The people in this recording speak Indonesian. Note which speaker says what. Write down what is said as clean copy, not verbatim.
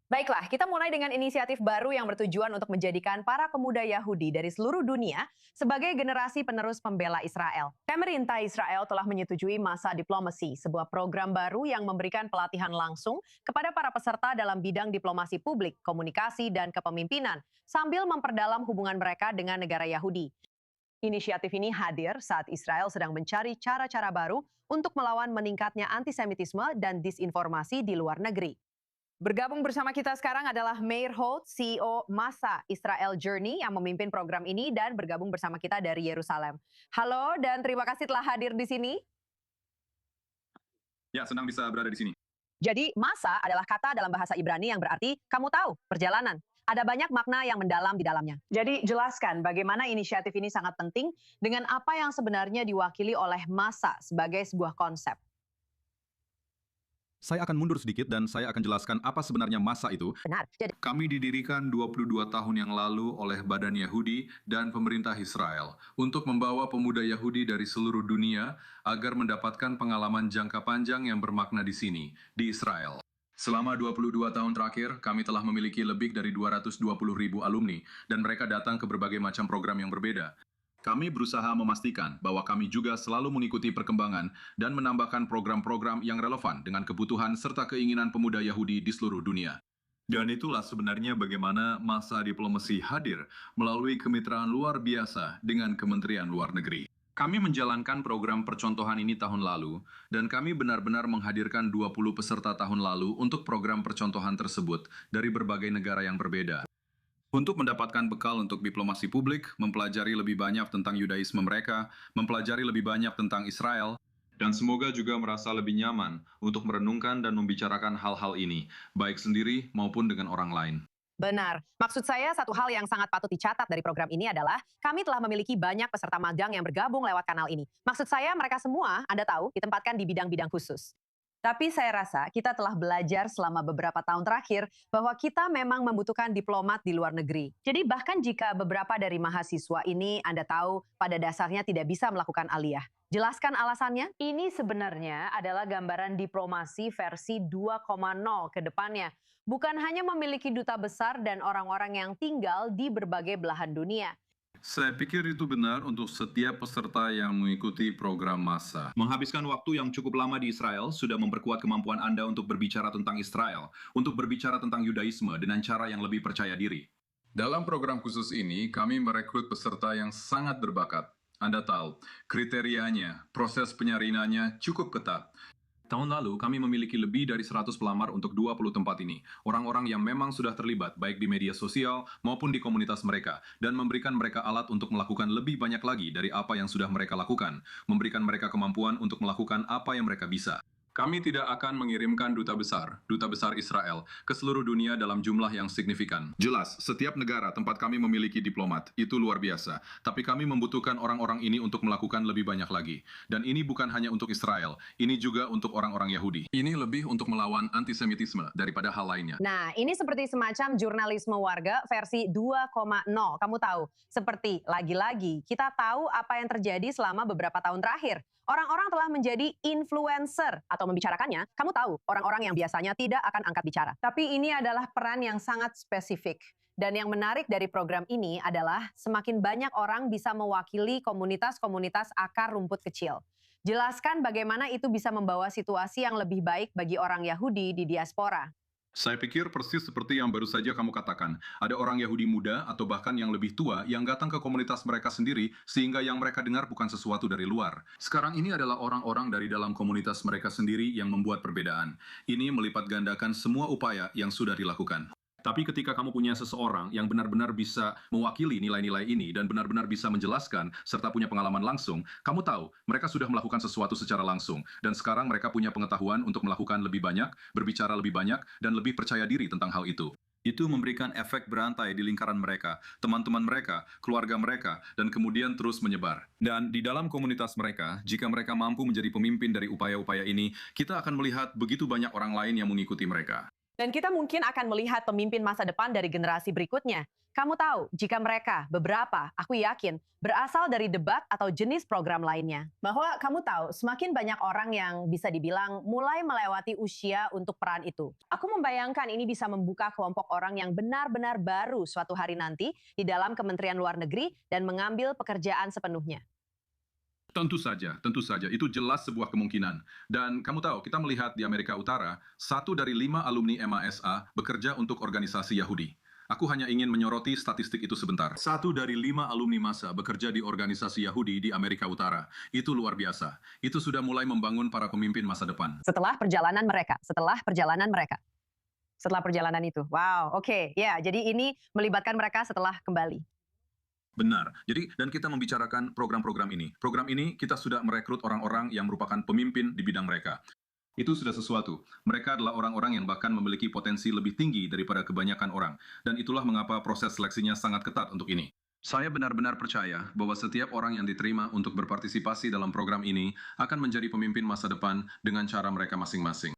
Speaker 1: Baiklah, kita mulai dengan inisiatif baru yang bertujuan untuk menjadikan para pemuda Yahudi dari seluruh dunia sebagai generasi penerus pembela Israel. Pemerintah Israel telah menyetujui masa diplomasi, sebuah program baru yang memberikan pelatihan langsung kepada para peserta dalam bidang diplomasi publik, komunikasi, dan kepemimpinan, sambil memperdalam hubungan mereka dengan negara Yahudi. Inisiatif ini hadir saat Israel sedang mencari cara-cara baru untuk melawan meningkatnya antisemitisme dan disinformasi di luar negeri. Bergabung bersama kita sekarang adalah Meir Holt, CEO Masa Israel Journey yang memimpin program ini dan bergabung bersama kita dari Yerusalem. Halo dan terima kasih telah hadir di sini.
Speaker 2: Ya, senang bisa berada di sini.
Speaker 1: Jadi Masa adalah kata dalam bahasa Ibrani yang berarti kamu tahu, perjalanan. Ada banyak makna yang mendalam di dalamnya. Jadi jelaskan bagaimana inisiatif ini sangat penting dengan apa yang sebenarnya diwakili oleh Masa sebagai sebuah konsep.
Speaker 2: Saya akan mundur sedikit dan saya akan jelaskan apa sebenarnya masa itu.
Speaker 1: Benar. Jadi
Speaker 2: Kami didirikan 22 tahun yang lalu oleh Badan Yahudi dan pemerintah Israel untuk membawa pemuda Yahudi dari seluruh dunia agar mendapatkan pengalaman jangka panjang yang bermakna di sini, di Israel. Selama 22 tahun terakhir, kami telah memiliki lebih dari 220.000 alumni dan mereka datang ke berbagai macam program yang berbeda. Kami berusaha memastikan bahwa kami juga selalu mengikuti perkembangan dan menambahkan program-program yang relevan dengan kebutuhan serta keinginan pemuda Yahudi di seluruh dunia. Dan itulah sebenarnya bagaimana masa diplomasi hadir melalui kemitraan luar biasa dengan Kementerian Luar Negeri. Kami menjalankan program percontohan ini tahun lalu, dan kami benar-benar menghadirkan 20 peserta tahun lalu untuk program percontohan tersebut dari berbagai negara yang berbeda. Untuk mendapatkan bekal untuk diplomasi publik, mempelajari lebih banyak tentang Yudaisme mereka, mempelajari lebih banyak tentang Israel, dan semoga juga merasa lebih nyaman untuk merenungkan dan membicarakan hal-hal ini, baik sendiri maupun dengan orang lain.
Speaker 1: benar. Maksud saya satu hal yang sangat patut dicatat dari program ini adalah kami telah memiliki banyak peserta magang yang bergabung lewat kanal ini. Maksud saya mereka semua, Anda tahu, ditempatkan di bidang-bidang khusus. Tapi saya rasa kita telah belajar selama beberapa tahun terakhir bahwa kita memang membutuhkan diplomat di luar negeri. Jadi bahkan jika beberapa dari mahasiswa ini Anda tahu pada dasarnya tidak bisa melakukan aliyah. Jelaskan alasannya? Ini sebenarnya adalah gambaran diplomasi versi 2.0 ke depannya. Bukan hanya memiliki duta besar dan orang-orang yang tinggal di berbagai belahan dunia.
Speaker 2: Saya pikir itu benar untuk setiap peserta yang mengikuti program massa. Menghabiskan waktu yang cukup lama di Israel sudah memperkuat kemampuan Anda untuk berbicara tentang Israel, untuk berbicara tentang Yudaisme dengan cara yang lebih percaya diri. Dalam program khusus ini, kami merekrut peserta yang sangat berbakat. Anda tahu, kriterianya, proses penyarinannya cukup ketat. Tahun lalu, kami memiliki lebih dari 100 pelamar untuk 20 tempat ini. Orang-orang yang memang sudah terlibat, baik di media sosial maupun di komunitas mereka, dan memberikan mereka alat untuk melakukan lebih banyak lagi dari apa yang sudah mereka lakukan, memberikan mereka kemampuan untuk melakukan apa yang mereka bisa. Kami tidak akan mengirimkan duta besar Israel, ke seluruh dunia dalam jumlah yang signifikan. Jelas, setiap negara tempat kami memiliki diplomat, itu luar biasa. Tapi kami membutuhkan orang-orang ini untuk melakukan lebih banyak lagi. Dan ini bukan hanya untuk Israel, ini juga untuk orang-orang Yahudi. Ini lebih untuk melawan antisemitisme daripada hal lainnya.
Speaker 1: Nah, ini seperti semacam jurnalisme warga versi 2.0. Kamu tahu, seperti lagi-lagi kita tahu apa yang terjadi selama beberapa tahun terakhir. Orang-orang telah menjadi influencer atau membicarakannya. Kamu tahu, orang-orang yang biasanya tidak akan angkat bicara. Tapi ini adalah peran yang sangat spesifik. Dan yang menarik dari program ini adalah semakin banyak orang bisa mewakili komunitas-komunitas akar rumput kecil. Jelaskan bagaimana itu bisa membawa situasi yang lebih baik bagi orang Yahudi di diaspora.
Speaker 2: Saya pikir persis seperti yang baru saja kamu katakan. Ada orang Yahudi muda atau bahkan yang lebih tua yang datang ke komunitas mereka sendiri sehingga yang mereka dengar bukan sesuatu dari luar. Sekarang ini adalah orang-orang dari dalam komunitas mereka sendiri yang membuat perbedaan. Ini melipat gandakan semua upaya yang sudah dilakukan. Tapi ketika kamu punya seseorang yang benar-benar bisa mewakili nilai-nilai ini dan benar-benar bisa menjelaskan serta punya pengalaman langsung, kamu tahu mereka sudah melakukan sesuatu secara langsung. Dan sekarang mereka punya pengetahuan untuk melakukan lebih banyak, berbicara lebih banyak, dan lebih percaya diri tentang hal itu. Itu memberikan efek berantai di lingkaran mereka, teman-teman mereka, keluarga mereka, dan kemudian terus menyebar. Dan di dalam komunitas mereka, jika mereka mampu menjadi pemimpin dari upaya-upaya ini, kita akan melihat begitu banyak orang lain yang mengikuti mereka.
Speaker 1: Dan kita mungkin akan melihat pemimpin masa depan dari generasi berikutnya. Kamu tahu, jika mereka, beberapa, aku yakin, berasal dari debat atau jenis program lainnya. Bahwa kamu tahu, semakin banyak orang yang bisa dibilang mulai melewati usia untuk peran itu. Aku membayangkan ini bisa membuka kelompok orang yang benar-benar baru suatu hari nanti di dalam Kementerian Luar Negeri dan mengambil pekerjaan sepenuhnya.
Speaker 2: Tentu saja, itu jelas sebuah kemungkinan. Dan kamu tahu, kita melihat di Amerika Utara, 1 dari 5 alumni MASA bekerja untuk organisasi Yahudi. Aku hanya ingin menyoroti statistik itu sebentar. 1 dari 5 alumni masa bekerja di organisasi Yahudi di Amerika Utara. Itu luar biasa. Itu sudah mulai membangun para pemimpin masa depan.
Speaker 1: Setelah perjalanan itu. Wow, oke. Ya, jadi ini melibatkan mereka setelah kembali.
Speaker 2: Benar. Jadi, dan kita membicarakan program-program ini. Program ini kita sudah merekrut orang-orang yang merupakan pemimpin di bidang mereka. Itu sudah sesuatu. Mereka adalah orang-orang yang bahkan memiliki potensi lebih tinggi daripada kebanyakan orang. Dan itulah mengapa proses seleksinya sangat ketat untuk ini. Saya benar-benar percaya bahwa setiap orang yang diterima untuk berpartisipasi dalam program ini akan menjadi pemimpin masa depan dengan cara mereka masing-masing.